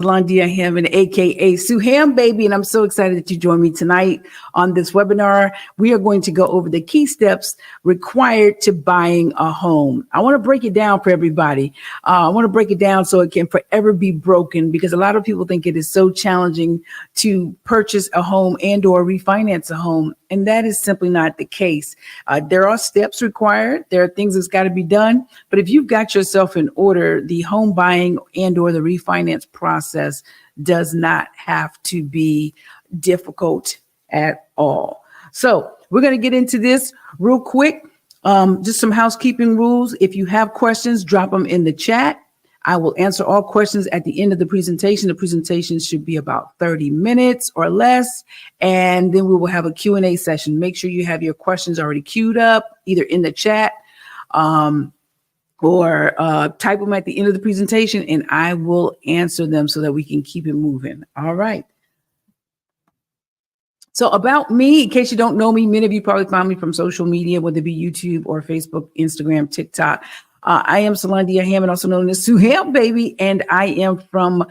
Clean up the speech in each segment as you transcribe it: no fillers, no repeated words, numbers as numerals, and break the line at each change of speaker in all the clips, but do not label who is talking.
Landia Hammond, aka Suham Baby, and I'm so excited that you joined me tonight on this webinar. We are going to go over the key steps required to buying a home. I want to break it down for everybody. I want to break it down so it can forever be broken, because a lot of people think it is so challenging to purchase a home and or refinance a home. And that is simply not the case. There are steps required. There are things that's got to be done. But if you've got yourself in order, the home buying and or the refinance process does not have to be difficult at all. So we're going to get into this real quick. Just some housekeeping rules. If you have questions, drop them in the chat. I will answer all questions at the end of the presentation. The presentation should be about 30 minutes or less, and then we will have a Q&A session. Make sure you have your questions already queued up, either in the chat or type them at the end of the presentation, and I will answer them so that we can keep it moving. All right. So about me, in case you don't know me, many of you probably found me from social media, whether it be YouTube or Facebook, Instagram, TikTok. I am Solandia Hammond, also known as Suham Baby, and I am from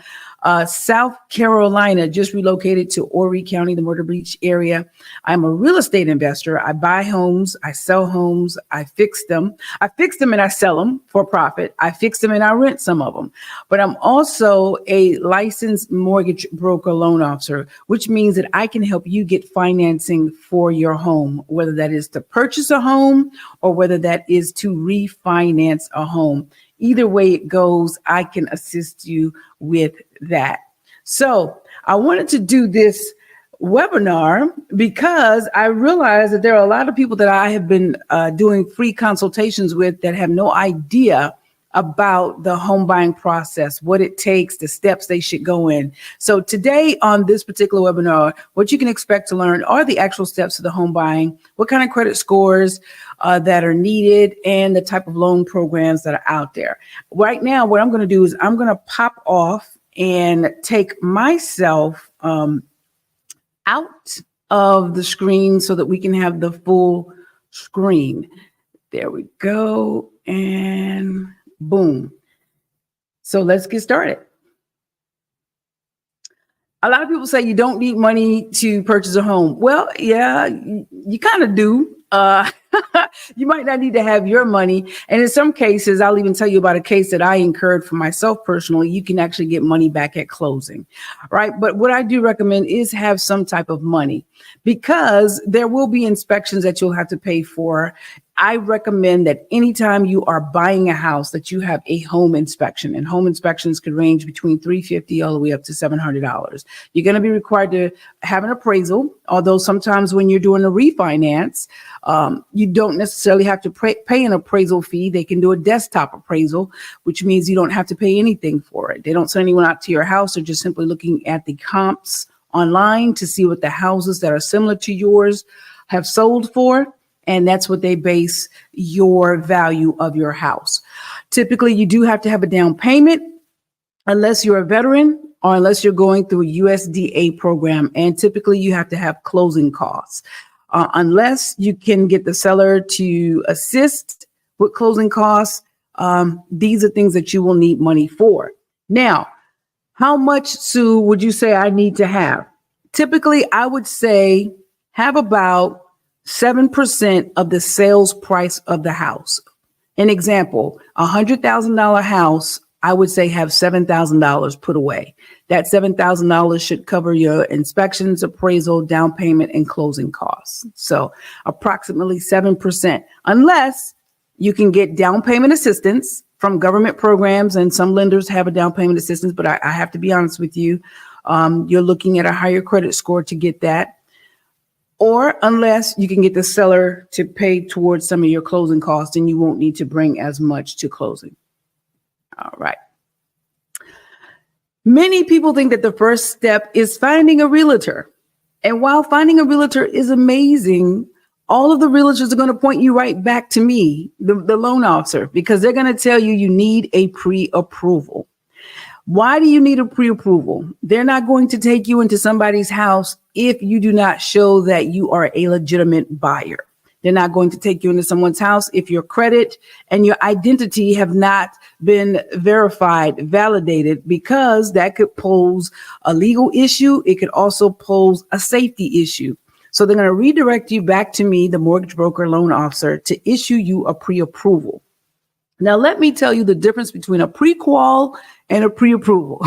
South Carolina, just relocated to Horry County, the Myrtle Beach area. I'm a real estate investor. I buy homes, I sell homes, I fix them. I fix them and I sell them for profit. I fix them and I rent some of them. But I'm also a licensed mortgage broker loan officer, which means that I can help you get financing for your home, whether that is to purchase a home or whether that is to refinance a home. Either way it goes, I can assist you with that. So I wanted to do this webinar because I realized that there are a lot of people that I have been doing free consultations with that have no idea about the home buying process, what it takes, the steps they should go in. So today on this particular webinar, what you can expect to learn are the actual steps of the home buying, what kind of credit scores that are needed, and the type of loan programs that are out there. Right now, what I'm going to do is I'm going to pop off and take myself out of the screen so that we can have the full screen. There we go. And boom. So let's get started. A lot of people say you don't need money to purchase a home. Well, yeah, you kind of do. You might not need to have your money. And in some cases, I'll even tell you about a case that I incurred for myself personally. You can actually get money back at closing, right? But what I do recommend is have some type of money, because there will be inspections that you'll have to pay for. I recommend that anytime you are buying a house that you have a home inspection, and home inspections could range between $350 all the way up to $700. You're going to be required to have an appraisal, although sometimes when you're doing a refinance, you don't necessarily have to pay an appraisal fee. They can do a desktop appraisal, which means you don't have to pay anything for it. They don't send anyone out to your house. They're just simply looking at the comps online to see what the houses that are similar to yours have sold for. And that's what they base your value of your house. Typically, you do have to have a down payment unless you're a veteran or unless you're going through a USDA program. And typically, you have to have closing costs. Unless you can get the seller to assist with closing costs, these are things that you will need money for. Now, how much, Sue, would you say I need to have? Typically, I would say have about 7% of the sales price of the house. An example, $100,000 house, I would say have $7,000 put away. That $7,000 should cover your inspections, appraisal, down payment, and closing costs. So approximately 7%, unless you can get down payment assistance from government programs, and some lenders have a down payment assistance, but I have to be honest with you, you're looking at a higher credit score to get that. Or unless you can get the seller to pay towards some of your closing costs, and you won't need to bring as much to closing. All right. Many people think that the first step is finding a realtor. And while finding a realtor is amazing, all of the realtors are going to point you right back to me, the loan officer, because they're going to tell you you need a pre-approval. Why do you need a pre-approval? They're not going to take you into somebody's house if you do not show that you are a legitimate buyer. They're not going to take you into someone's house if your credit and your identity have not been verified, validated, because that could pose a legal issue. It could also pose a safety issue. So they're going to redirect you back to me, the mortgage broker loan officer, to issue you a pre-approval. Now, let me tell you the difference between a pre-qual and a pre-approval.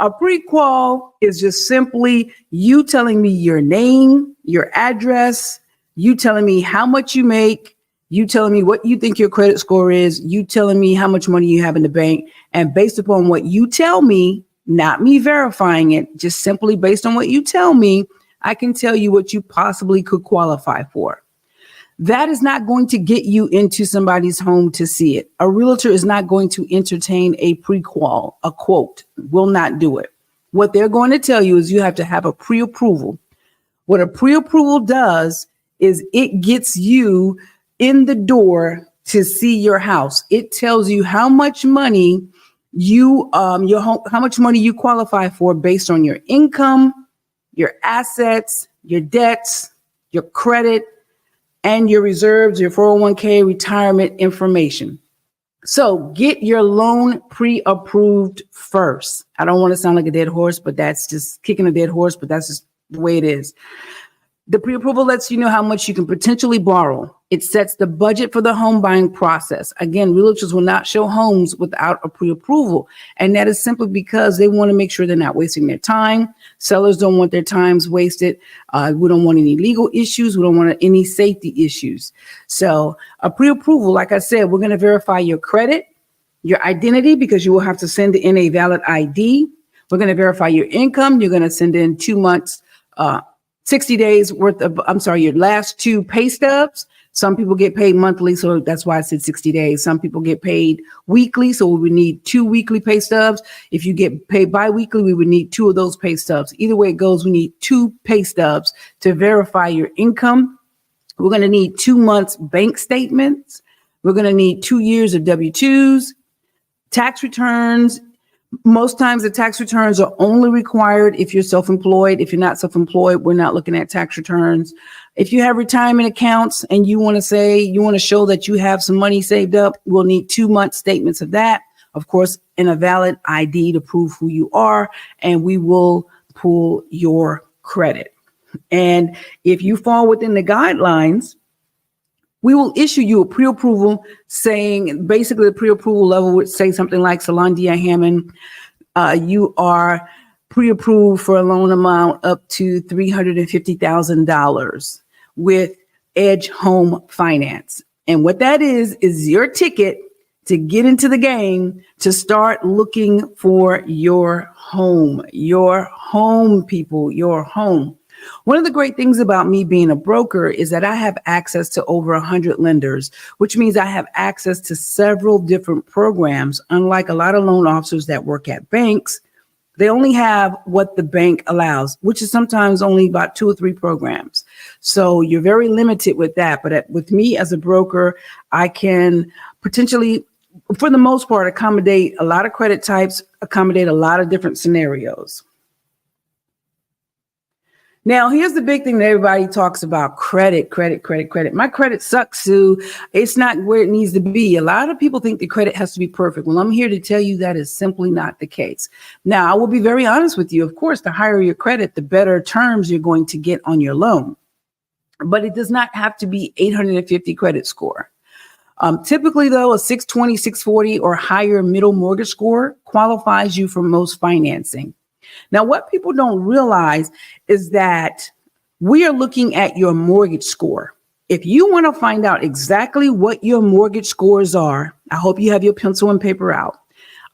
A pre-qual is just simply you telling me your name, your address, you telling me how much you make, you telling me what you think your credit score is, you telling me how much money you have in the bank. And based upon what you tell me, not me verifying it, just simply based on what you tell me, I can tell you what you possibly could qualify for. That is not going to get you into somebody's home to see it. A realtor is not going to entertain a pre-qual, a quote, will not do it. What they're going to tell you is you have to have a pre-approval. What a pre-approval does is it gets you in the door to see your house. It tells you how much money you, how much money you qualify for based on your income, your assets, your debts, your credit, and your reserves, your 401k, retirement information. So get your loan pre-approved first. I don't want to sound like a dead horse, but that's just kicking a dead horse, but that's just the way it is. The pre-approval lets you know how much you can potentially borrow. It sets the budget for the home buying process. Again, realtors will not show homes without a pre-approval. And that is simply because they want to make sure they're not wasting their time. Sellers don't want their times wasted. We don't want any legal issues. We don't want any safety issues. So a pre-approval, like I said, we're going to verify your credit, your identity, because you will have to send in a valid ID. We're going to verify your income. You're going to send in 2 months, 60 days worth of, your last 2 pay stubs. Some people get paid monthly, so that's why I said 60 days. Some people get paid weekly, so we would need 2 weekly pay stubs. If you get paid biweekly, we would need 2 of those pay stubs. Either way it goes, we need 2 pay stubs to verify your income. We're going to need 2 months bank statements. We're going to need 2 years of W-2s, tax returns. Most times the tax returns are only required if you're self-employed. If you're not self-employed, we're not looking at tax returns. If you have retirement accounts and you want to show that you have some money saved up, we'll need 2 month statements of that. Of course, and a valid ID to prove who you are, and we will pull your credit. And if you fall within the guidelines, we will issue you a pre-approval saying, basically the pre-approval level would say something like, Solandia Hammond, you are pre-approved for a loan amount up to $350,000 with Edge Home Finance. And what that is your ticket to get into the game, to start looking for your home, people, your home. One of the great things about me being a broker is that I have access to over 100 lenders, which means I have access to several different programs. Unlike a lot of loan officers that work at banks, they only have what the bank allows, which is sometimes only about 2 or 3 programs. So you're very limited with that. But with me as a broker, I can potentially, for the most part, accommodate a lot of credit types, accommodate a lot of different scenarios. Now, here's the big thing that everybody talks about: credit. My credit sucks, Sue. It's not where it needs to be. A lot of people think the credit has to be perfect. Well, I'm here to tell you that is simply not the case. Now, I will be very honest with you. Of course, the higher your credit, the better terms you're going to get on your loan. But it does not have to be 850 credit score. Typically, though, a 620, 640 or higher middle mortgage score qualifies you for most financing. Now, what people don't realize is that we are looking at your mortgage score. If you want to find out exactly what your mortgage scores are, I hope you have your pencil and paper out.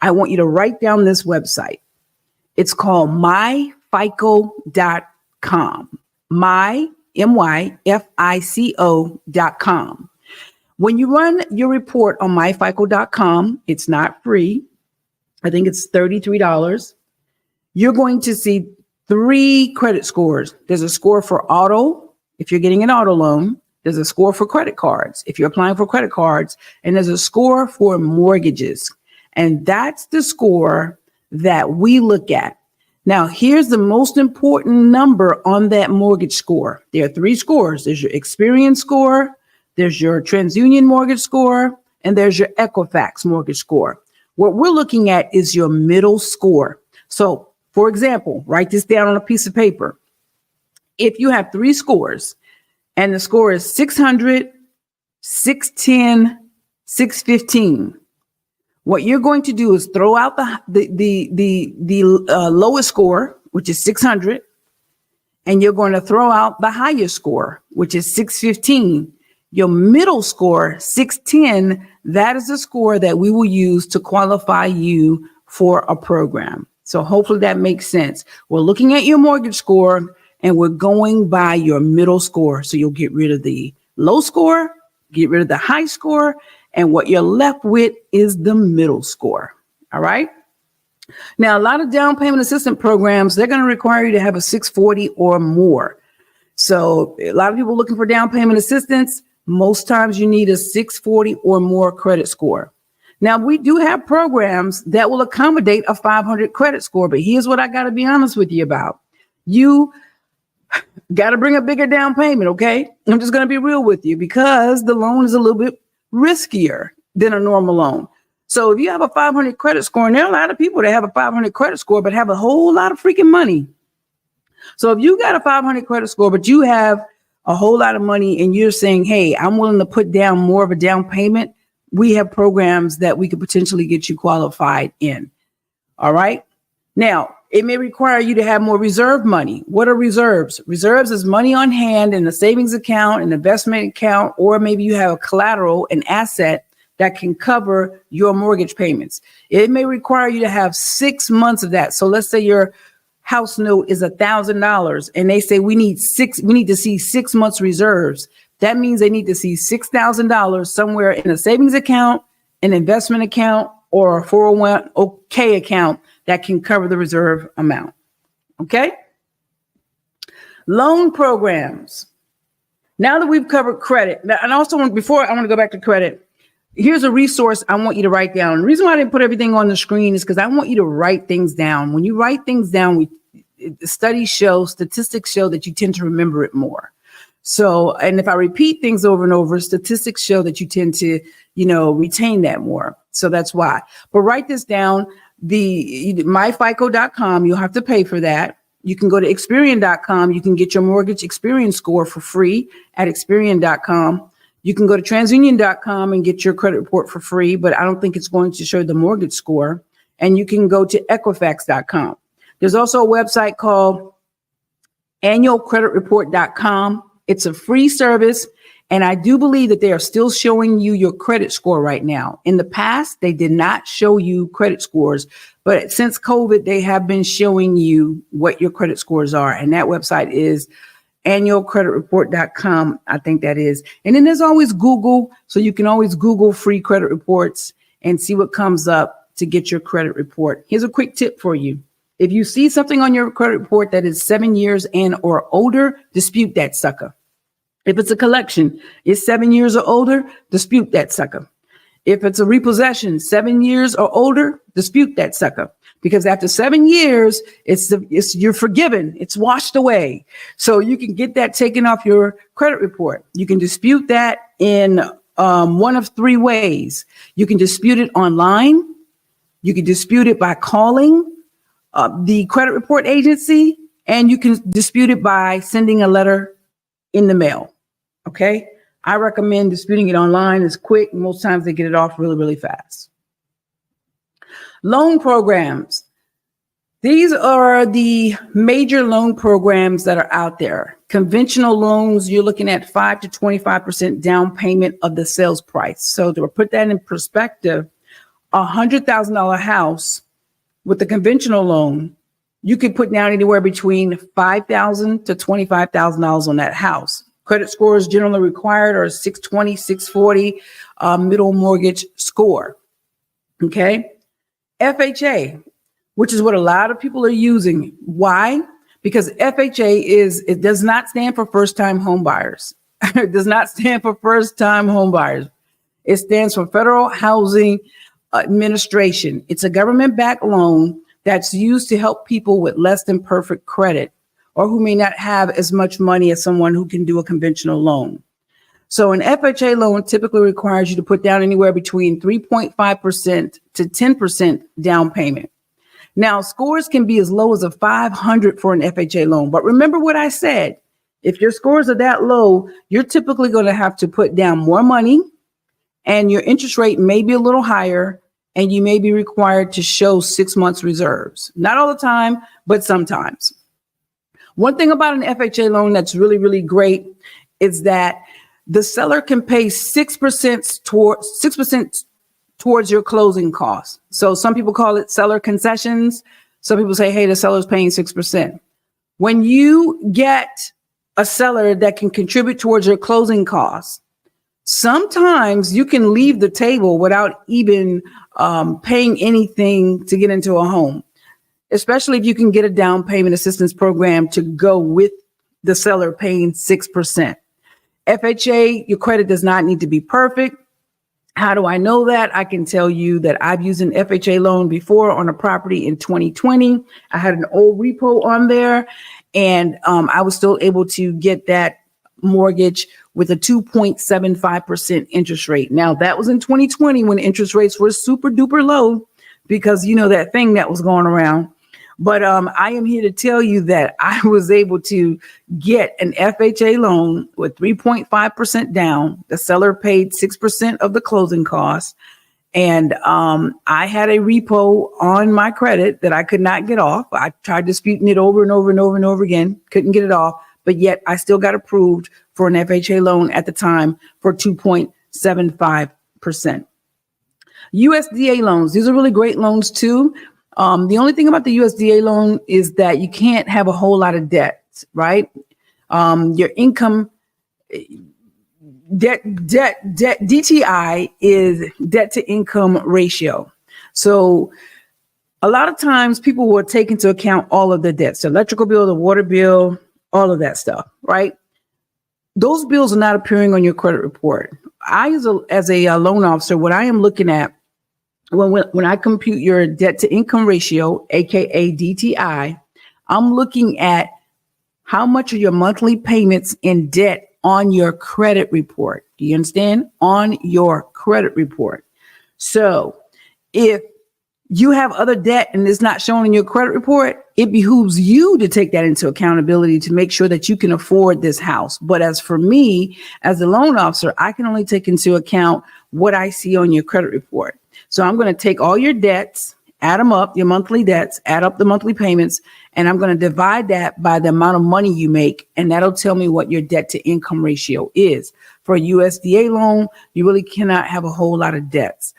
I want you to write down this website. It's called myfico.com. myfico.com. When you run your report on myfico.com, it's not free. I think it's $33. You're going to see 3 credit scores. There's a score for auto, if you're getting an auto loan. There's a score for credit cards, if you're applying for credit cards. And there's a score for mortgages. And that's the score that we look at. Now, here's the most important number on that mortgage score. There are 3 scores. There's your Experian score, there's your TransUnion mortgage score, and there's your Equifax mortgage score. What we're looking at is your middle score. So, for example, write this down on a piece of paper. If you have 3 scores and the score is 600, 610, 615, what you're going to do is throw out the lowest score, which is 600, and you're going to throw out the highest score, which is 615. Your middle score, 610, that is the score that we will use to qualify you for a program. So hopefully that makes sense. We're looking at your mortgage score and we're going by your middle score. So you'll get rid of the low score, get rid of the high score, and what you're left with is the middle score. All right. Now, a lot of down payment assistance programs, they're going to require you to have a 640 or more. So a lot of people looking for down payment assistance, most times you need a 640 or more credit score. Now, we do have programs that will accommodate a 500 credit score, but here's what I got to be honest with you about. You got to bring a bigger down payment, okay? I'm just going to be real with you because the loan is a little bit riskier than a normal loan. So if you have a 500 credit score, and there are a lot of people that have a 500 credit score but have a whole lot of freaking money. So if you got a 500 credit score, but you have a whole lot of money and you're saying, hey, I'm willing to put down more of a down payment, we have programs that we could potentially get you qualified in. All right. Now, it may require you to have more reserve money. What are reserves? Reserves is money on hand in a savings account, an investment account, or maybe you have a collateral, an asset that can cover your mortgage payments. It may require you to have 6 months of that. So let's say your house note is $1,000 and they say we need to see 6 months reserves. That means they need to see $6,000 somewhere in a savings account, an investment account, or a 401k account that can cover the reserve amount. Okay. Loan programs. Now that we've covered credit, and also before I want to go back to credit, here's a resource I want you to write down. The reason why I didn't put everything on the screen is because I want you to write things down. When you write things down, statistics show that you tend to remember it more. So, and if I repeat things over and over, statistics show that you tend to, retain that more. So that's why. But write this down. myfico.com, you'll have to pay for that. You can go to Experian.com. You can get your mortgage Experian score for free at Experian.com. You can go to TransUnion.com and get your credit report for free, but I don't think it's going to show the mortgage score. And you can go to Equifax.com. There's also a website called annualcreditreport.com. It's a free service. And I do believe that they are still showing you your credit score right now. In the past, they did not show you credit scores, but since COVID, they have been showing you what your credit scores are. And that website is annualcreditreport.com. I think that is. And then there's always Google. So you can always Google free credit reports and see what comes up to get your credit report. Here's a quick tip for you. If you see something on your credit report that is 7 years and or older, dispute that sucker. If it's a collection, it's 7 years or older, dispute that sucker. If it's a repossession, 7 years or older, dispute that sucker. Because after 7 years, you're forgiven. It's washed away. So you can get that taken off your credit report. You can dispute that in one of 3 ways. You can dispute it online. You can dispute it by calling the credit report agency, and you can dispute it by sending a letter in the mail. Okay. I recommend disputing it online. It's quick. Most times they get it off really, really fast. Loan programs. These are the major loan programs that are out there. Conventional loans, you're looking at 5 to 25% down payment of the sales price. So to put that in perspective, $100,000 house with the conventional loan, you could put down anywhere between $5,000 to $25,000 on that house. Credit scores generally required are 620, 640, middle mortgage score. Okay. FHA, which is what a lot of people are using. Why? Because FHA it does not stand for first time home buyers. It does not stand for first time home buyers. It stands for Federal Housing Administration. It's a government backed loan that's used to help people with less than perfect credit or who may not have as much money as someone who can do a conventional loan. So an FHA loan typically requires you to put down anywhere between 3.5% to 10% down payment. Now, scores can be as low as a 500 for an FHA loan. But remember what I said. If your scores are that low, you're typically going to have to put down more money and your interest rate may be a little higher and you may be required to show 6 months reserves. Not all the time, but sometimes. One thing about an FHA loan that's really, really great is that the seller can pay 6% towards your closing costs. So some people call it seller concessions. Some people say, hey, the seller's paying 6%. When you get a seller that can contribute towards your closing costs, sometimes you can leave the table without even paying anything to get into a home, especially if you can get a down payment assistance program to go with the seller paying 6%. FHA, your credit does not need to be perfect. How do I know that? I can tell you that I've used an FHA loan before on a property in 2020. I had an old repo on there and I was still able to get that mortgage with a 2.75% interest rate. Now that was in 2020 when interest rates were super duper low because you know that thing that was going around. But I am here to tell you that I was able to get an FHA loan with 3.5% down. The seller paid 6% of the closing costs. And I had a repo on my credit that I could not get off. I tried disputing it over and over and over and over again, couldn't get it off. But yet I still got approved for an FHA loan at the time for 2.75%. USDA loans, these are really great loans too. The only thing about the USDA loan is that you can't have a whole lot of debt, right? Your income, DTI is debt to income ratio. So a lot of times people will take into account all of the debts, the electrical bill, the water bill, all of that stuff, right? Those bills are not appearing on your credit report. As a loan officer, what I am looking at when I compute your debt to income ratio, aka DTI, I'm looking at how much are your monthly payments in debt on your credit report. Do you understand? On your credit report. So if you have other debt and it's not shown in your credit report, it behooves you to take that into accountability to make sure that you can afford this house. But as for me, as a loan officer, I can only take into account what I see on your credit report. So I'm going to take all your debts, add them up, your monthly debts, add up the monthly payments, and I'm going to divide that by the amount of money you make. And that'll tell me what your debt to income ratio is. For a USDA loan, you really cannot have a whole lot of debts.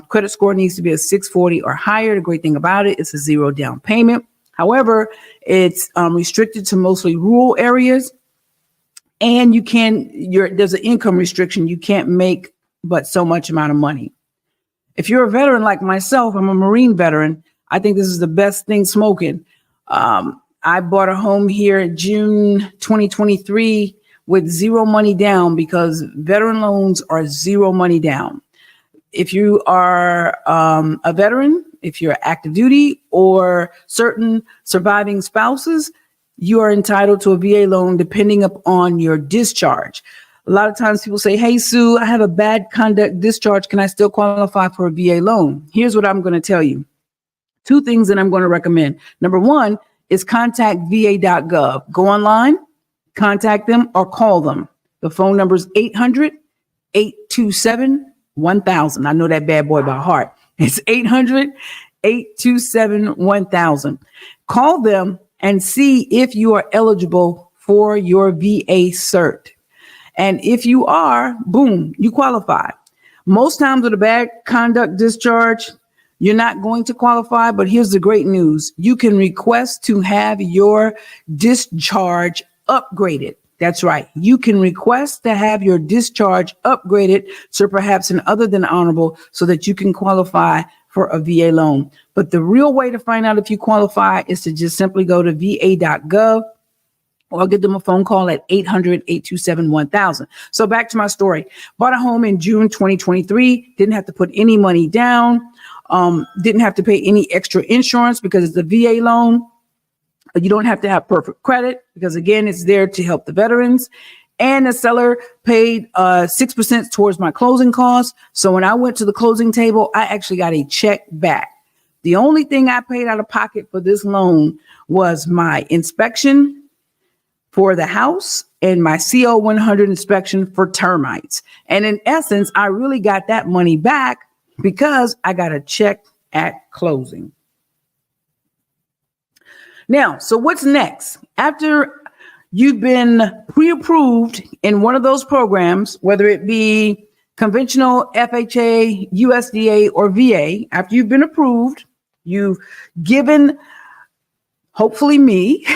Credit score needs to be a 640 or higher. The great thing about it is a 0 down payment. However, it's restricted to mostly rural areas. And there's an income restriction. You can't make but so much amount of money. If you're a veteran like myself, I'm a Marine veteran. I think this is the best thing smoking. I bought a home here in June 2023 with 0 money down because veteran loans are 0 money down. If you are a veteran, if you're active duty or certain surviving spouses, you are entitled to a VA loan depending upon your discharge. A lot of times people say, hey, Sue, I have a bad conduct discharge. Can I still qualify for a VA loan? Here's what I'm going to tell you. 2 things that I'm going to recommend. Number 1 is contact va.gov. Go online, contact them or call them. The phone number is 800-827-1000. I know that bad boy by heart. It's 800-827-1000. Call them and see if you are eligible for your VA cert. And if you are, boom, you qualify. Most times with a bad conduct discharge, you're not going to qualify. But here's the great news. You can request to have your discharge upgraded. That's right. You can request to have your discharge upgraded to perhaps an other than honorable so that you can qualify for a VA loan. But the real way to find out if you qualify is to just simply go to va.gov. or give them a phone call at 800-827-1000. So back to my story. Bought a home in June 2023. Didn't have to put any money down. Didn't have to pay any extra insurance because it's a VA loan. You don't have to have perfect credit because, again, it's there to help the veterans. And the seller paid 6% towards my closing costs. So when I went to the closing table, I actually got a check back. The only thing I paid out of pocket for this loan was my inspection for the house and my CO 100 inspection for termites. And in essence, I really got that money back because I got a check at closing. Now, so what's next? After you've been pre-approved in one of those programs, whether it be conventional, FHA, USDA, or VA, after you've been approved, you've given, hopefully me,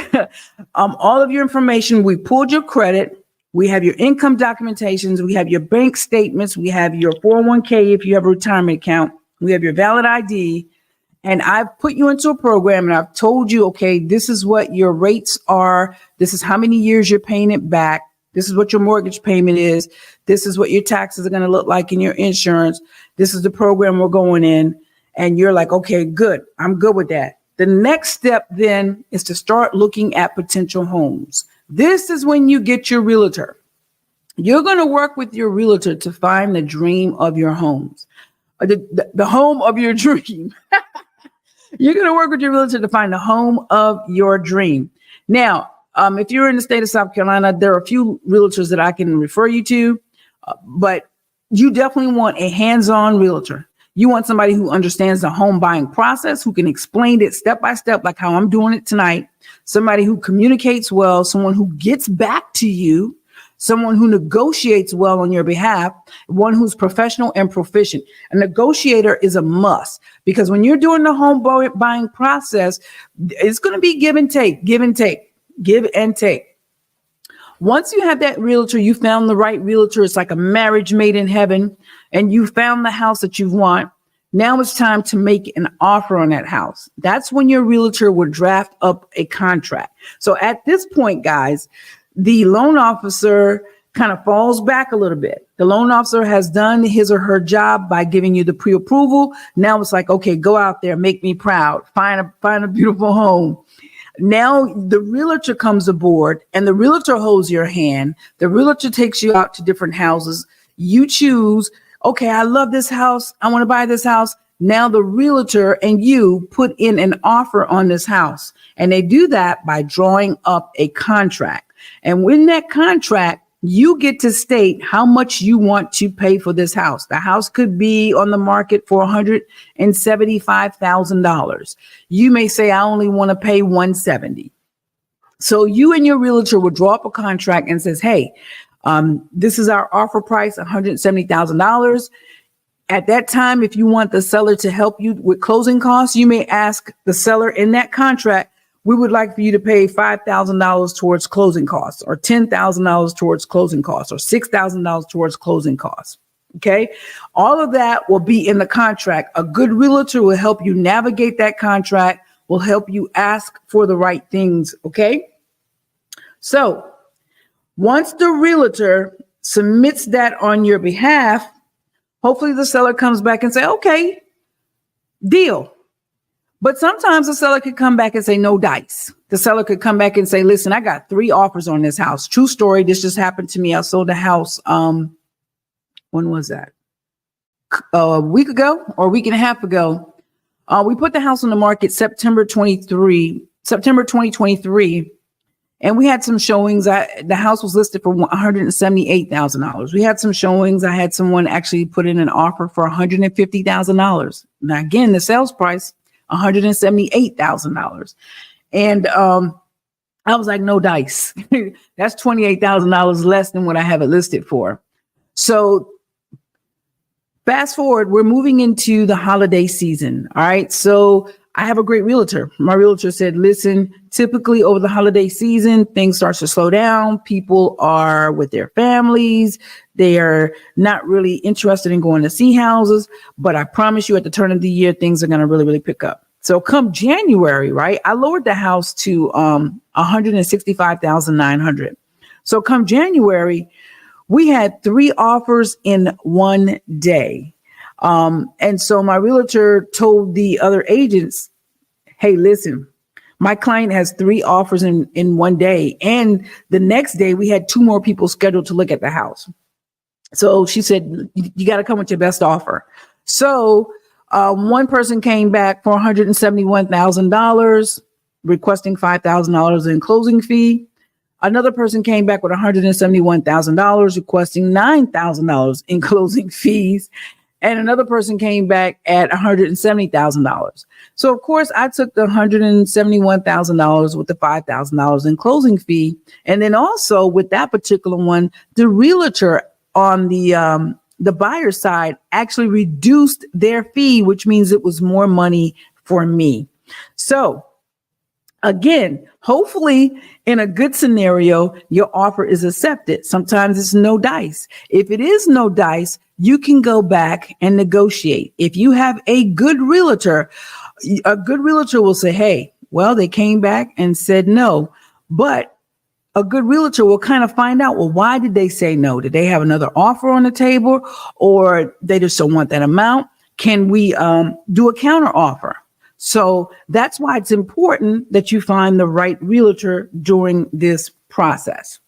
all of your information. We pulled your credit. We have your income documentations. We have your bank statements. We have your 401k if you have a retirement account. We have your valid ID. And I've put you into a program and I've told you, okay, this is what your rates are. This is how many years you're paying it back. This is what your mortgage payment is. This is what your taxes are going to look like in your insurance. This is the program we're going in. And you're like, okay, good. I'm good with that. The next step then is to start looking at potential homes. This is when you get your realtor. You're going to work with your realtor to find the dream of your homes, the home of your dream. You're going to work with your realtor to find the home of your dream. Now, if you're in the state of South Carolina, there are a few realtors that I can refer you to, but you definitely want a hands-on realtor. You want somebody who understands the home buying process, who can explain it step by step, like how I'm doing it tonight. Somebody who communicates well, someone who gets back to you, someone who negotiates well on your behalf, one who's professional and proficient. A negotiator is a must because when you're doing the home buying process, it's going to be give and take, give and take, give and take. Once you have that realtor, you found the right realtor. It's like a marriage made in heaven, and you found the house that you want. Now it's time to make an offer on that house. That's when your realtor will draft up a contract. So at this point, guys, the loan officer kind of falls back a little bit. The loan officer has done his or her job by giving you the pre-approval. Now it's like, okay, go out there, make me proud, find a beautiful home. Now the realtor comes aboard and the realtor holds your hand. The realtor takes you out to different houses. You choose, okay, I love this house. I want to buy this house. Now the realtor and you put in an offer on this house. And they do that by drawing up a contract. And in that contract, you get to state how much you want to pay for this house. The house could be on the market for $175,000. You may say, I only want to pay $170,000. So you and your realtor will draw up a contract and says, hey, this is our offer price, $170,000. At that time, if you want the seller to help you with closing costs, you may ask the seller in that contract, we would like for you to pay $5,000 towards closing costs, or $10,000 towards closing costs, or $6,000 towards closing costs. Okay. All of that will be in the contract. A good realtor will help you navigate that contract, will help you ask for the right things. Okay. So once the realtor submits that on your behalf, hopefully the seller comes back and say, okay, deal. But sometimes the seller could come back and say, no dice. The seller could come back and say, listen, I got 3 offers on this house. True story. This just happened to me. I sold a house. When was that? A week ago or a week and a half ago. We put the house on the market September 2023. And we had some showings. The house was listed for $178,000. We had some showings. I had someone actually put in an offer for $150,000. Now, again, the sales price, $178,000. And I was like, no dice. That's $28,000 less than what I have it listed for. So fast forward, we're moving into the holiday season. All right. So I have a great realtor. My realtor said, listen, typically over the holiday season, things start to slow down. People are with their families. They are not really interested in going to see houses. But I promise you at the turn of the year, things are going to really, really pick up. So come January, right? I lowered the house to $165,900. So come January, we had 3 offers in one day. And so my realtor told the other agents, hey, listen, my client has 3 offers in one day. And the next day we had 2 more people scheduled to look at the house. So she said, you got to come with your best offer. So one person came back for $171,000, requesting $5,000 in closing fee. Another person came back with $171,000, requesting $9,000 in closing fees. And another person came back at $170,000. So, of course, I took the $171,000 with the $5,000 in closing fee. And then also with that particular one, the realtor on the buyer side actually reduced their fee, which means it was more money for me. So again, hopefully in a good scenario, your offer is accepted. Sometimes it's no dice. If it is no dice, you can go back and negotiate. If you have a good realtor will say, hey, well, they came back and said no, but a good realtor will kind of find out, well, why did they say no? Did they have another offer on the table, or they just don't want that amount? Can we do a counter offer? So that's why it's important that you find the right realtor during this process.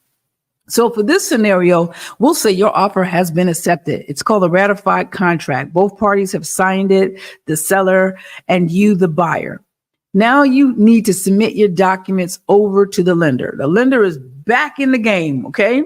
So for this scenario, we'll say your offer has been accepted. It's called a ratified contract. Both parties have signed it, the seller and you, the buyer. Now you need to submit your documents over to the lender. The lender is back in the game, okay?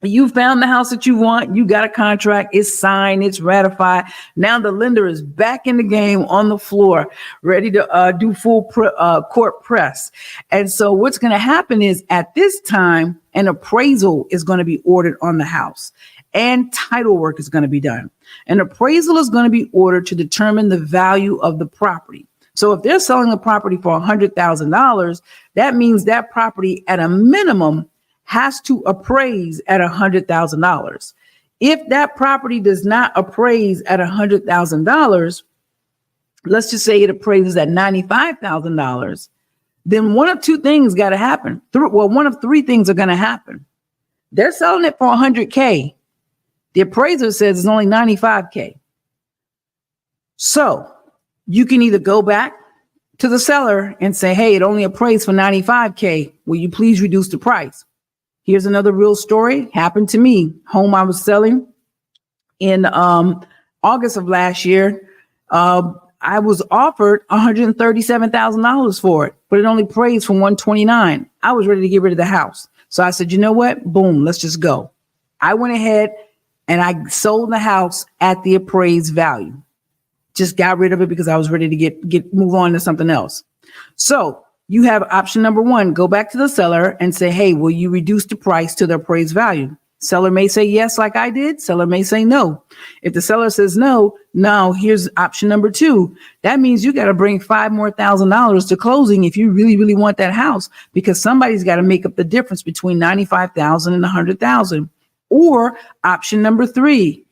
You found the house that you want. You got a contract. It's signed. It's ratified. Now the lender is back in the game on the floor, ready to do full court press. And so what's going to happen is at this time, an appraisal is going to be ordered on the house and title work is going to be done. An appraisal is going to be ordered to determine the value of the property. So if they're selling a property for $100,000, that means that property at a minimum has to appraise at $100,000. If that property does not appraise at $100,000, let's just say it appraises at $95,000, then one of 2 things got to happen. One of 3 things are going to happen. They're selling it for $100K. The appraiser says it's only $95K. So you can either go back to the seller and say, hey, it only appraised for $95K. Will you please reduce the price? Here's another real story. Happened to me. Home I was selling in August of last year. I was offered $137,000 for it, but it only appraised for $129,000. I was ready to get rid of the house. So I said, you know what? Boom, let's just go. I went ahead and I sold the house at the appraised value. Just got rid of it because I was ready to move on to something else. So you have option number 1, go back to the seller and say, hey, will you reduce the price to the appraised value? Seller may say yes, like I did. Seller may say no. If the seller says no, now here's option number 2. That means you got to bring $5,000 more to closing if you really, really want that house, because somebody's got to make up the difference between $95,000 and $100,000. Or option number 3,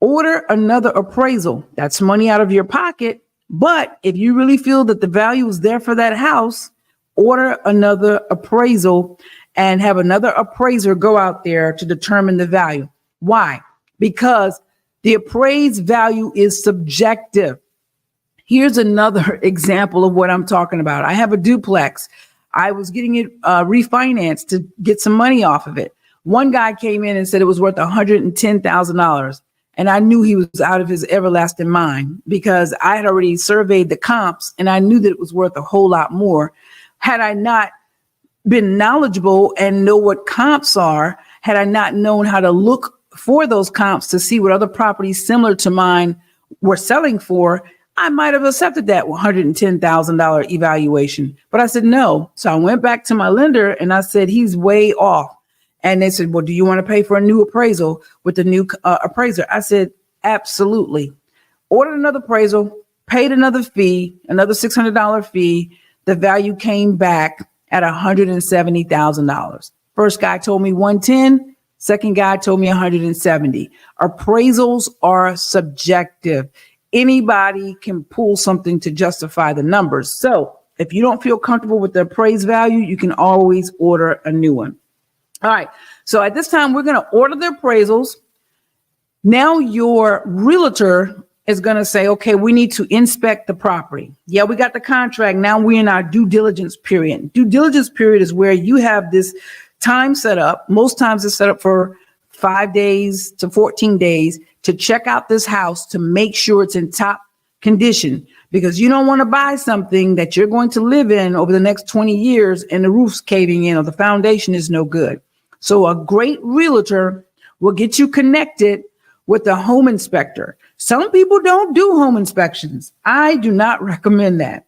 order another appraisal. That's money out of your pocket. But if you really feel that the value is there for that house, order another appraisal and have another appraiser go out there to determine the value. Why? Because the appraised value is subjective. Here's another example of what I'm talking about. I have a duplex. I was getting it refinanced to get some money off of it. One guy came in and said it was worth $110,000. And I knew he was out of his everlasting mind because I had already surveyed the comps and I knew that it was worth a whole lot more. Had I not been knowledgeable and know what comps are, had I not known how to look for those comps to see what other properties similar to mine were selling for, I might have accepted that $110,000 evaluation. But I said no. So I went back to my lender and I said, he's way off. And they said, well, do you want to pay for a new appraisal with the new appraiser? I said, absolutely. Ordered another appraisal, paid another fee, another $600 fee. The value came back at $170,000. First guy told me 110. Second guy told me 170. Appraisals are subjective. Anybody can pull something to justify the numbers. So if you don't feel comfortable with the appraised value, you can always order a new one. All right. So at this time, we're going to order the appraisals. Now your realtor is going to say, okay, we need to inspect the property. Yeah, we got the contract. Now we're in our due diligence period. Due diligence period is where you have this time set up. Most times it's set up for 5 days to 14 days to check out this house to make sure it's in top condition, because you don't want to buy something that you're going to live in over the next 20 years and the roof's caving in or the foundation is no good. So a great realtor will get you connected with a home inspector. Some people don't do home inspections. I do not recommend that.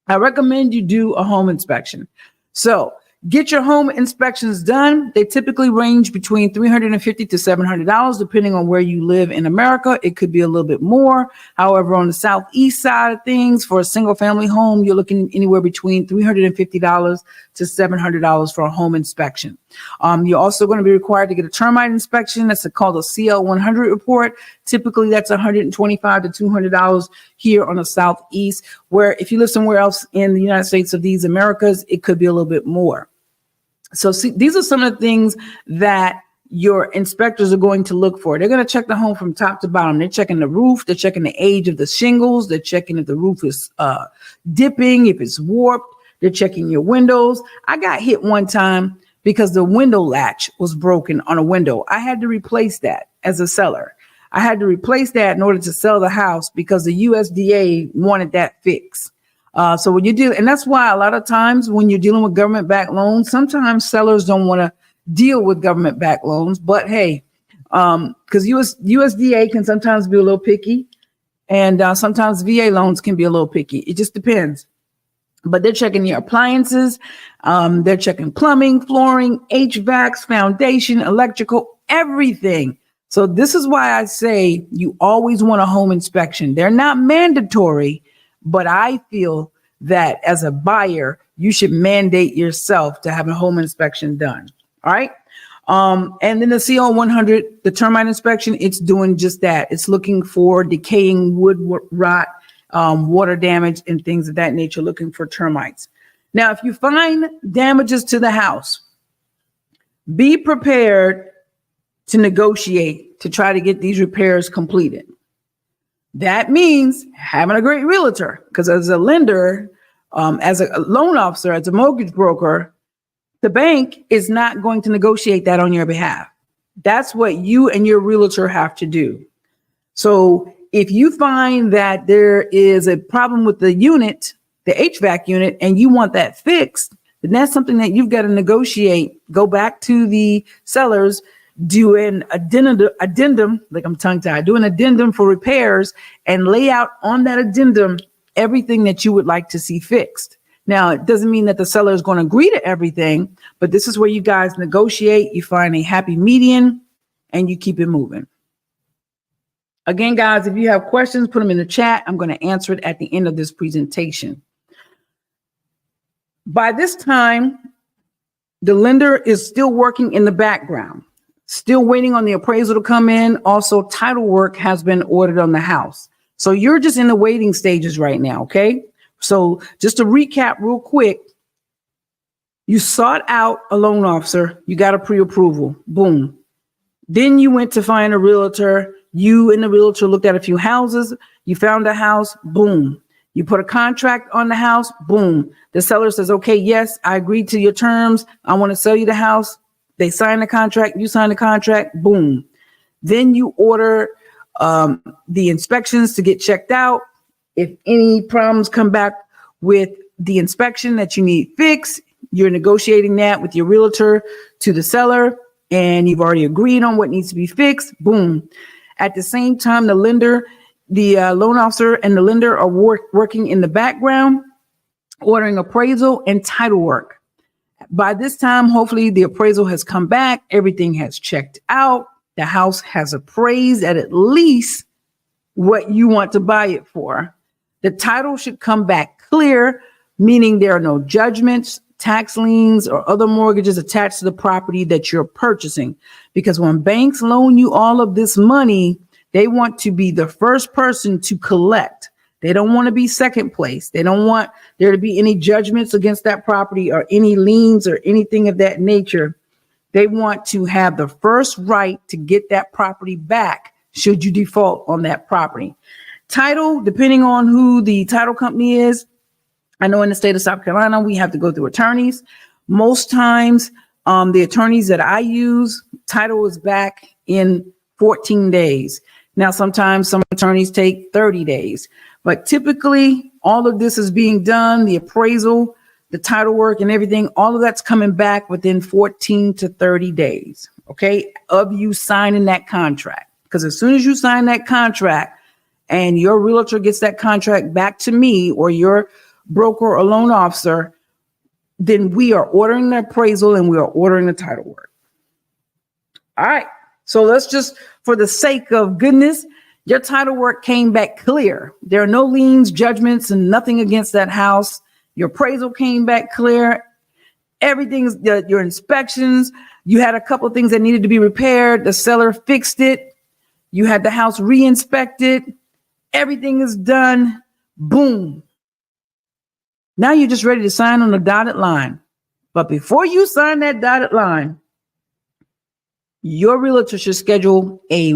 I recommend you do a home inspection. So get your home inspections done. They typically range between $350 to $700, depending on where you live in America. It could be a little bit more. However, on the southeast side of things, for a single family home, you're looking anywhere between $350 to $700 for a home inspection. You're also going to be required to get a termite inspection. That's called a CL 100 report. Typically, that's $125 to $200 here on the southeast, where if you live somewhere else in the United States of these Americas, it could be a little bit more. So see, these are some of the things that your inspectors are going to look for. They're going to check the home from top to bottom. They're checking the roof. They're checking the age of the shingles. They're checking if the roof is dipping, if it's warped. They're checking your windows. I got hit one time because the window latch was broken on a window. I had to replace that as a seller. I had to replace that in order to sell the house because the USDA wanted that fix. So when you do, and that's why a lot of times when you're dealing with government-backed loans, sometimes sellers don't want to deal with government-backed loans. But hey, because USDA can sometimes be a little picky, and sometimes VA loans can be a little picky. It just depends. But they're checking your appliances. They're checking plumbing, flooring, HVACs, foundation, electrical, everything. So this is why I say you always want a home inspection. They're not mandatory, but I feel that as a buyer, you should mandate yourself to have a home inspection done. All right. And then the CL 100, the termite inspection, it's doing just that. It's looking for decaying wood rot, water damage, and things of that nature, looking for termites. Now, if you find damages to the house, be prepared to negotiate to try to get these repairs completed. That means having a great realtor, because as a lender, as a loan officer, as a mortgage broker, the bank is not going to negotiate that on your behalf. That's what you and your realtor have to do. So if you find that there is a problem with the unit, the HVAC unit, and you want that fixed, then that's something that you've got to negotiate. Go back to the sellers, do an addendum, like I'm tongue-tied, do an addendum for repairs and lay out on that addendum everything that you would like to see fixed. Now, it doesn't mean that the seller is going to agree to everything, but this is where you guys negotiate, you find a happy median, and you keep it moving. Again, guys, if you have questions, put them in the chat. I'm going to answer it at the end of this presentation. By this time, the lender is still working in the background, still waiting on the appraisal to come in. Also, title work has been ordered on the house. So you're just in the waiting stages right now, okay? So just to recap real quick, you sought out a loan officer, you got a pre-approval, boom. Then you went to find a realtor. You and the realtor looked at a few houses. You found a house, boom. You put a contract on the house, boom. The seller says, okay, yes, I agreed to your terms. I want to sell you the house. They sign the contract, you sign the contract, boom. Then you order the inspections to get checked out. If any problems come back with the inspection that you need fixed, you're negotiating that with your realtor to the seller, and you've already agreed on what needs to be fixed, boom. At the same time, the lender, the loan officer and the lender are working in the background, ordering appraisal and title work. By this time, hopefully the appraisal has come back, everything has checked out, the house has appraised at least what you want to buy it for. The title should come back clear, meaning there are no judgments, tax liens, or other mortgages attached to the property that you're purchasing. Because when banks loan you all of this money, they want to be the first person to collect. They don't want to be second place. They don't want there to be any judgments against that property or any liens or anything of that nature. They want to have the first right to get that property back should you default on that property. Title, depending on who the title company is. I know in the state of South Carolina, we have to go through attorneys. Most times, the attorneys that I use, title is back in 14 days. Now, sometimes some attorneys take 30 days, but typically all of this is being done, the appraisal, the title work and everything, all of that's coming back within 14 to 30 days, okay, of you signing that contract. Because as soon as you sign that contract and your realtor gets that contract back to me or your broker or loan officer, then we are ordering the appraisal and we are ordering the title work. All right. So let's just, for the sake of goodness, your title work came back clear. There are no liens, judgments, and nothing against that house. Your appraisal came back clear. Everything's your inspections. You had a couple of things that needed to be repaired. The seller fixed it. You had the house re-inspected. Everything is done. Boom. Now you're just ready to sign on the dotted line. But before you sign that dotted line, your realtor should schedule a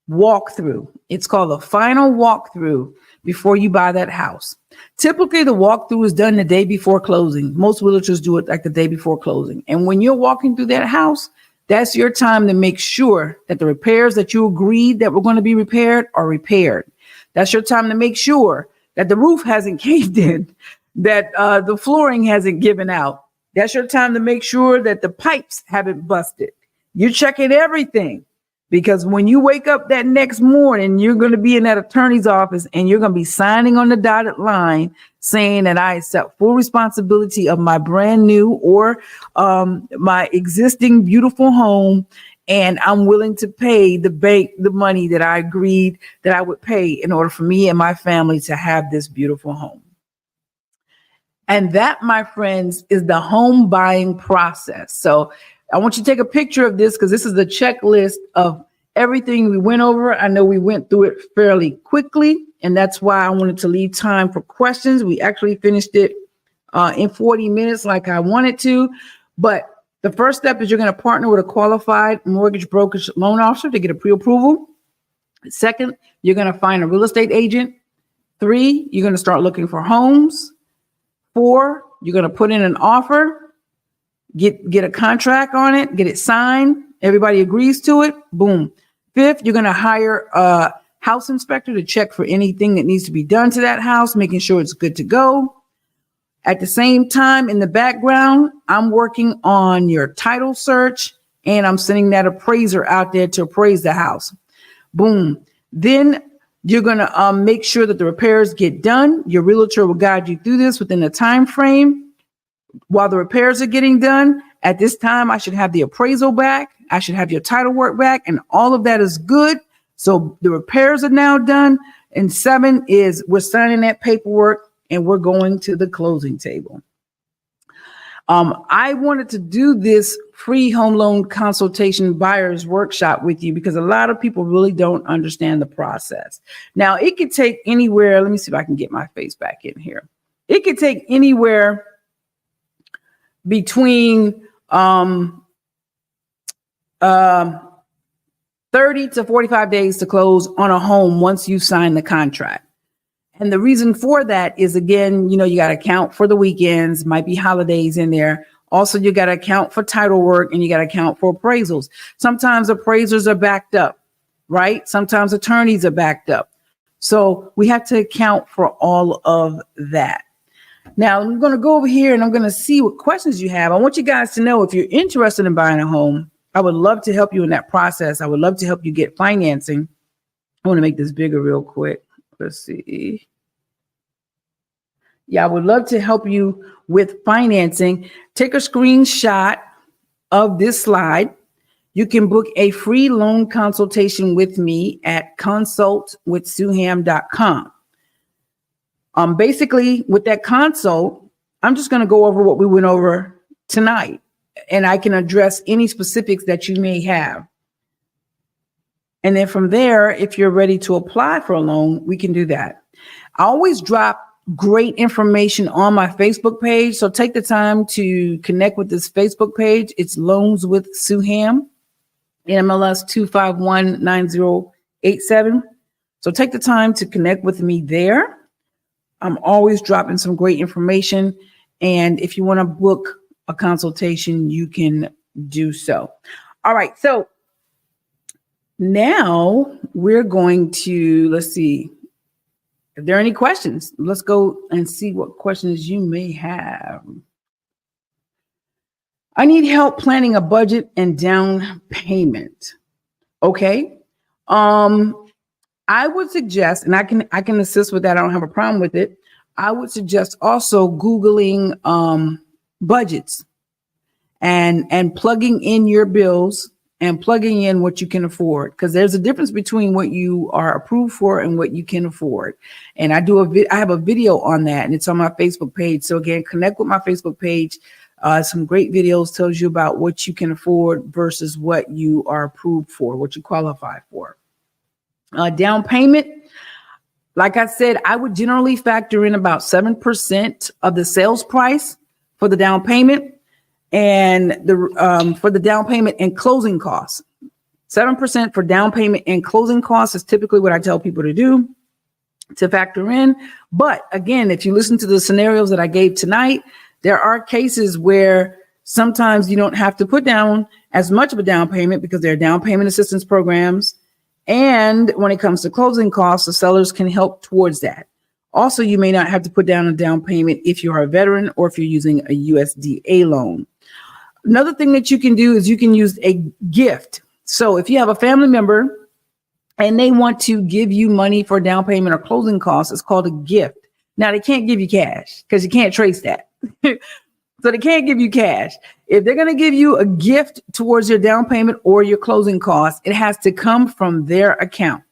walkthrough. It's called a final walkthrough before you buy that house. Typically, the walkthrough is done the day before closing. Most realtors do it like the day before closing. And when you're walking through that house, that's your time to make sure that the repairs that you agreed that were going to be repaired are repaired. That's your time to make sure that the roof hasn't caved in, that the flooring hasn't given out. That's your time to make sure that the pipes haven't busted. You're checking everything, because when you wake up that next morning, you're going to be in that attorney's office and you're going to be signing on the dotted line saying that I accept full responsibility of my brand new or my existing beautiful home, and I'm willing to pay the bank the money that I agreed that I would pay in order for me and my family to have this beautiful home. And that, my friends, is the home buying process. So I want you to take a picture of this, because this is the checklist of everything we went over. I know we went through it fairly quickly, and that's why I wanted to leave time for questions. We actually finished it in 40 minutes like I wanted to. But the first step is you're going to partner with a qualified mortgage brokerage loan officer to get a pre-approval. Second, you're going to find a real estate agent. 3, you're going to start looking for homes. 4, you're going to put in an offer. Get a contract on it, get it signed. Everybody agrees to it. Boom. 5th, you're going to hire a house inspector to check for anything that needs to be done to that house, making sure it's good to go. At the same time, in the background, I'm working on your title search, and I'm sending that appraiser out there to appraise the house. Boom. Then you're going to make sure that the repairs get done. Your realtor will guide you through this within a time frame. While the repairs are getting done, at this time, I should have the appraisal back. I should have your title work back, and all of that is good. So the repairs are now done. And 7 is we're signing that paperwork and we're going to the closing table. I wanted to do this free home loan consultation buyer's workshop with you because a lot of people really don't understand the process. Now, it could take anywhere. Let me see if I can get my face back in here. It could take anywhere between 30 to 45 days to close on a home once you sign the contract. And the reason for that is, again, you got to account for the weekends, might be holidays in there. Also, you got to account for title work, and you got to account for appraisals. Sometimes appraisers are backed up, right? Sometimes attorneys are backed up. So we have to account for all of that. Now, I'm going to go over here and I'm going to see what questions you have. I want you guys to know, if you're interested in buying a home, I would love to help you in that process. I would love to help you get financing. I want to make this bigger real quick. Let's see. Yeah, I would love to help you with financing. Take a screenshot of this slide. You can book a free loan consultation with me at consultwithsuham.com. Basically, with that consult, I'm just going to go over what we went over tonight, and I can address any specifics that you may have. And then from there, if you're ready to apply for a loan, we can do that. I always drop great information on my Facebook page, so take the time to connect with this Facebook page. It's Loans with Suham, NMLS So take the time to connect with me there. I'm always dropping some great information. And if you want to book a consultation, you can do so. All right. So now we're going to, let's see if there are any questions. Let's go and see what questions you may have. I need help planning a budget and down payment. Okay. I would suggest, and I can assist with that. I don't have a problem with it. I would suggest also Googling budgets and plugging in your bills and plugging in what you can afford, because there's a difference between what you are approved for and what you can afford. And I have a video on that, and it's on my Facebook page. So again, connect with my Facebook page. Some great videos tells you about what you can afford versus what you are approved for, what you qualify for. Down payment, like I said, I would generally factor in about 7% of the sales price for the down payment, and for the down payment and closing costs. 7% for down payment and closing costs is typically what I tell people to do, to factor in. But again, if you listen to the scenarios that I gave tonight, there are cases where sometimes you don't have to put down as much of a down payment because there are down payment assistance programs. And when it comes to closing costs, the sellers can help towards that. Also, you may not have to put down a down payment if you are a veteran or if you're using a USDA loan. Another thing that you can do is you can use a gift. So if you have a family member and they want to give you money for down payment or closing costs, it's called a gift. Now, they can't give you cash because you can't trace that. So they can't give you cash. If they're going to give you a gift towards your down payment or your closing costs, it has to come from their account.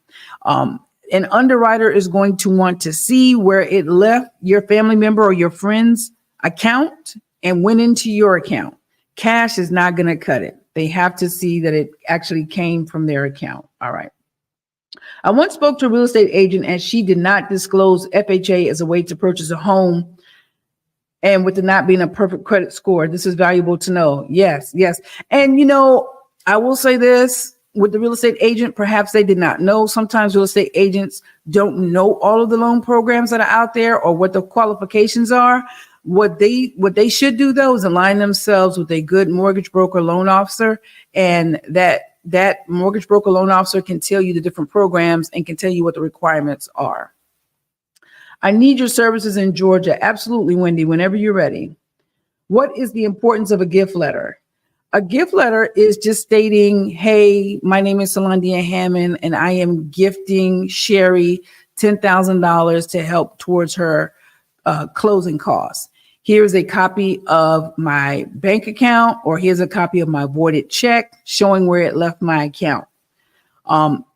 An underwriter is going to want to see where it left your family member or your friend's account and went into your account. Cash is not going to cut it. They have to see that it actually came from their account. All right. I once spoke to a real estate agent and she did not disclose FHA as a way to purchase a home. And with it not being a perfect credit score, this is valuable to know. Yes. And, I will say this with the real estate agent, perhaps they did not know. Sometimes real estate agents don't know all of the loan programs that are out there or what the qualifications are. What they should do, though, is align themselves with a good mortgage broker loan officer. And that mortgage broker loan officer can tell you the different programs and can tell you what the requirements are. I need your services in Georgia. Absolutely, Wendy, whenever you're ready. What is the importance of a gift letter? A gift letter is just stating, hey, my name is Solandia Hammond, and I am gifting Sherry $10,000 to help towards her closing costs. Here's a copy of my bank account, or here's a copy of my voided check showing where it left my account.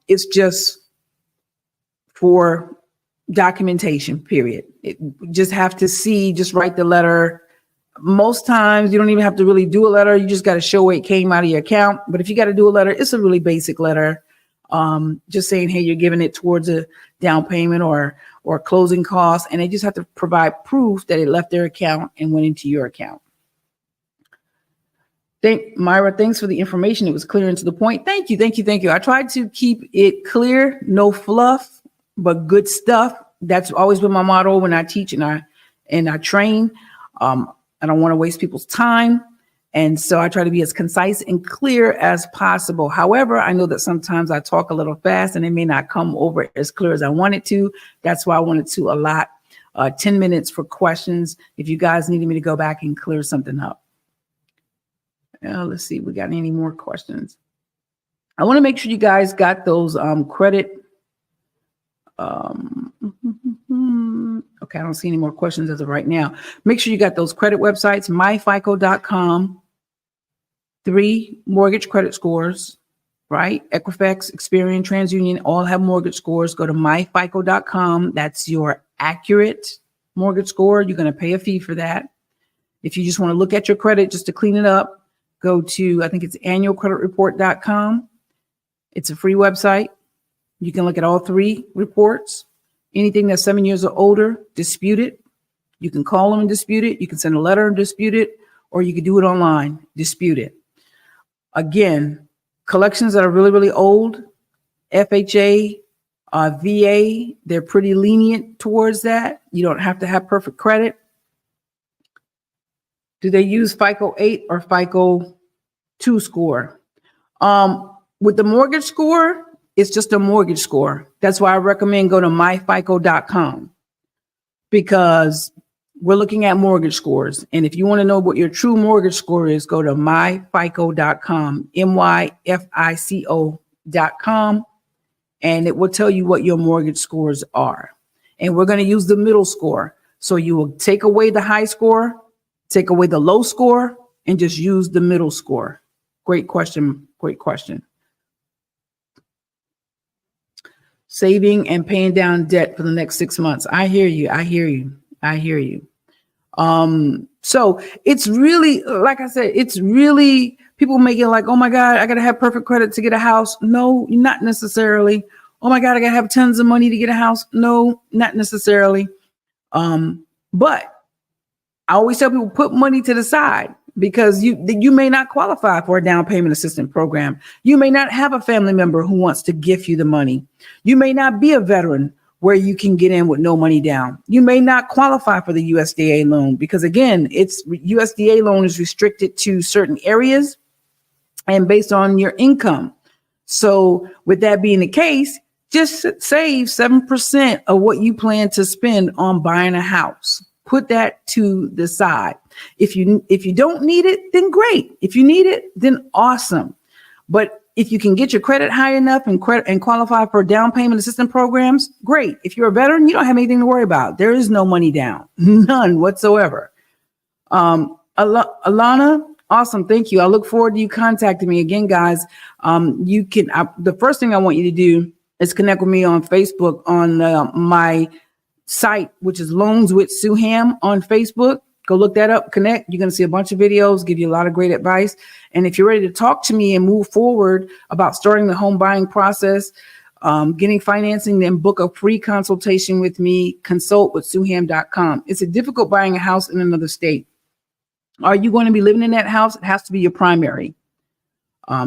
It's just for documentation, period. Just have to see, just write the letter. Most times you don't even have to really do a letter. You just got to show it came out of your account. But if you got to do a letter, it's a really basic letter. Just saying, hey, you're giving it towards a down payment or closing costs. And they just have to provide proof that it left their account and went into your account. Myra, thanks for the information. It was clear and to the point. Thank you. I tried to keep it clear, no fluff, but good stuff. That's always been my motto when I teach and I train. I don't want to waste people's time. And so I try to be as concise and clear as possible. However, I know that sometimes I talk a little fast and it may not come over as clear as I want it to. That's why I wanted to allot 10 minutes for questions if you guys needed me to go back and clear something up. Let's see, we got any more questions? I want to make sure you guys got those credit. Okay, I don't see any more questions as of right now. Make sure you got those credit websites, myfico.com, 3 mortgage credit scores, right? Equifax, Experian, TransUnion, all have mortgage scores. Go to myfico.com. That's your accurate mortgage score. You're going to pay a fee for that. If you just want to look at your credit just to clean it up, go to, I think it's annualcreditreport.com. It's a free website. You can look at all 3 reports. Anything that's 7 years or older, dispute it. You can call them and dispute it. You can send a letter and dispute it, or you can do it online, dispute it. Again, collections that are really, really old FHA, VA, they're pretty lenient towards that. You don't have to have perfect credit. Do they use FICO 8 or FICO 2 score? With the mortgage score, it's just a mortgage score. That's why I recommend go to myfico.com, because we're looking at mortgage scores. And if you want to know what your true mortgage score is, go to myfico.com, myfico.com, and it will tell you what your mortgage scores are. And we're going to use the middle score. So you will take away the high score, take away the low score, and just use the middle score. Great question. Great question. Saving and paying down debt for the next 6 months. I hear you. I hear you. I hear you. So it's really, like I said, it's really, people make it like, oh my God, I got to have perfect credit to get a house. No, not necessarily. Oh my God, I got to have tons of money to get a house. No, not necessarily. But I always tell people, put money to the side, because you may not qualify for a down payment assistance program. You may not have a family member who wants to gift you the money. You may not be a veteran where you can get in with no money down. You may not qualify for the USDA loan, because again, USDA loan is restricted to certain areas and based on your income. So with that being the case, just save 7% of what you plan to spend on buying a house. Put that to the side. If you don't need it, then great. If you need it, then awesome. But if you can get your credit high enough and qualify for down payment assistance programs, great. If you're a veteran, you don't have anything to worry about. There is no money down, none whatsoever. Alana, awesome. Thank you. I look forward to you contacting me again, guys. The first thing I want you to do is connect with me on Facebook on my site, which is Loans with Suham on Facebook. Go look that up, connect. You're going to see a bunch of videos, give you a lot of great advice. And if you're ready to talk to me and move forward about starting the home buying process, getting financing, then book a free consultation with me, consult with suham.com. It's difficult buying a house in another state. Are you going to be living in that house? It has to be your primary.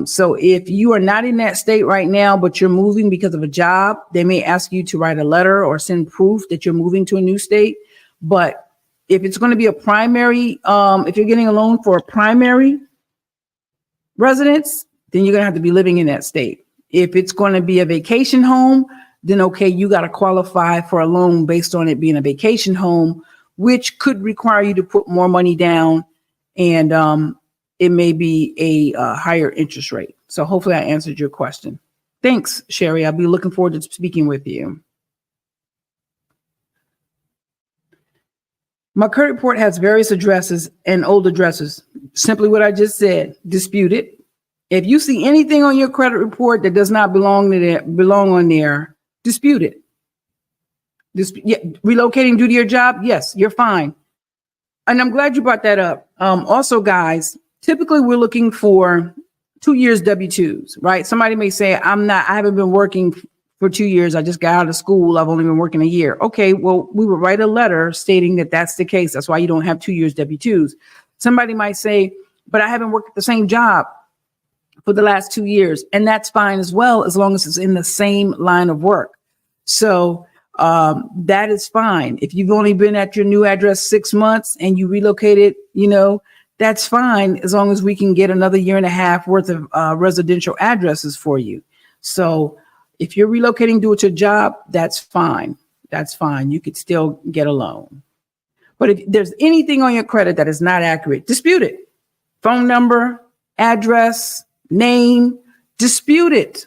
So if you are not in that state right now, but you're moving because of a job, they may ask you to write a letter or send proof that you're moving to a new state. But if it's going to be a primary, if you're getting a loan for a primary residence, then you're going to have to be living in that state. If it's going to be a vacation home, then okay, you got to qualify for a loan based on it being a vacation home, which could require you to put more money down, and it may be a higher interest rate. So hopefully I answered your question. Thanks, Sherry. I'll be looking forward to speaking with you. My credit report has various addresses and old addresses. Simply what I just said, dispute it. If you see anything on your credit report that does not belong on there, dispute it. Relocating due to your job, yes, you're fine. And I'm glad you brought that up. Also, guys, typically we're looking for 2 years W-2s, right? Somebody may say, I haven't been working for 2 years. I just got out of school. I've only been working a year. Okay, well, we would write a letter stating that that's the case. That's why you don't have 2 years W-2s. Somebody might say, but I haven't worked at the same job for the last 2 years. And that's fine as well, as long as it's in the same line of work. So that is fine. If you've only been at your new address 6 months and you relocated, that's fine, as long as we can get another year and a half worth of residential addresses for you. So if you're relocating due to a job, that's fine. That's fine. You could still get a loan. But if there's anything on your credit that is not accurate, dispute it. Phone number, address, name, dispute it.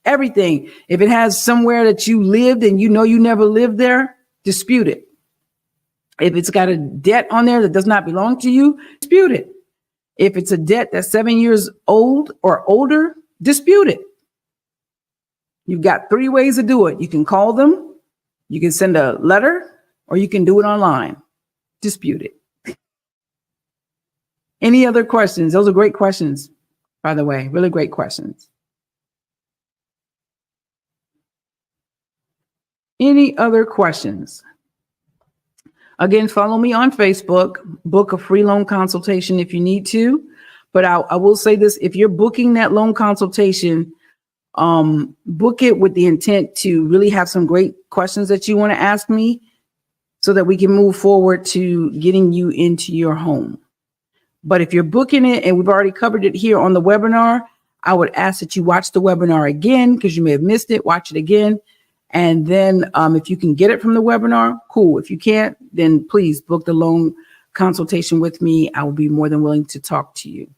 Everything. If it has somewhere that you lived and you never lived there, dispute it. If it's got a debt on there that does not belong to you, dispute it. If it's a debt that's 7 years old or older, dispute it. You've got 3 ways to do it. You can call them, you can send a letter, or you can do it online. Dispute it. Any other questions? Those are great questions, by the way, really great questions. Any other questions? Again, follow me on Facebook, book a free loan consultation if you need to. But I will say this, if you're booking that loan consultation, book it with the intent to really have some great questions that you want to ask me so that we can move forward to getting you into your home. But if you're booking it and we've already covered it here on the webinar, I would ask that you watch the webinar again because you may have missed it. Watch it again. And then if you can get it from the webinar, cool. If you can't, then please book the loan consultation with me. I will be more than willing to talk to you.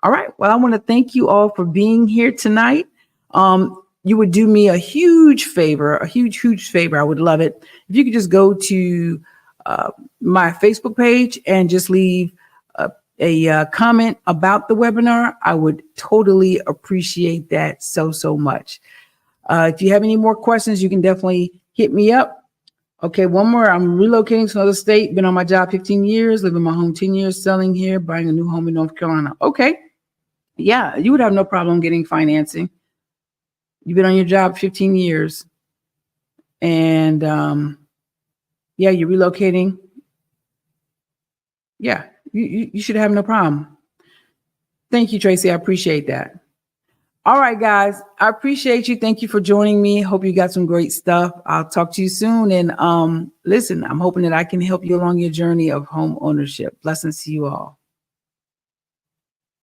All right. Well, I want to thank you all for being here tonight. You would do me a huge favor, a huge favor. I would love it if you could just go to my Facebook page and just leave a comment about the webinar. I would totally appreciate that so much. If you have any more questions, you can definitely hit me up. Okay, one more. I'm relocating to another state, been on my job 15 years, living in my home 10 years, selling here, buying a new home in North Carolina. Okay, yeah, you would have no problem getting financing. You've been on your job 15 years and yeah, you're relocating. Yeah, you should have no problem. Thank you, Tracy. I appreciate that. All right, guys, I appreciate you. Thank you for joining me. Hope you got some great stuff. I'll talk to you soon. And listen, I'm hoping that I can help you along your journey of home ownership. Blessings to you all.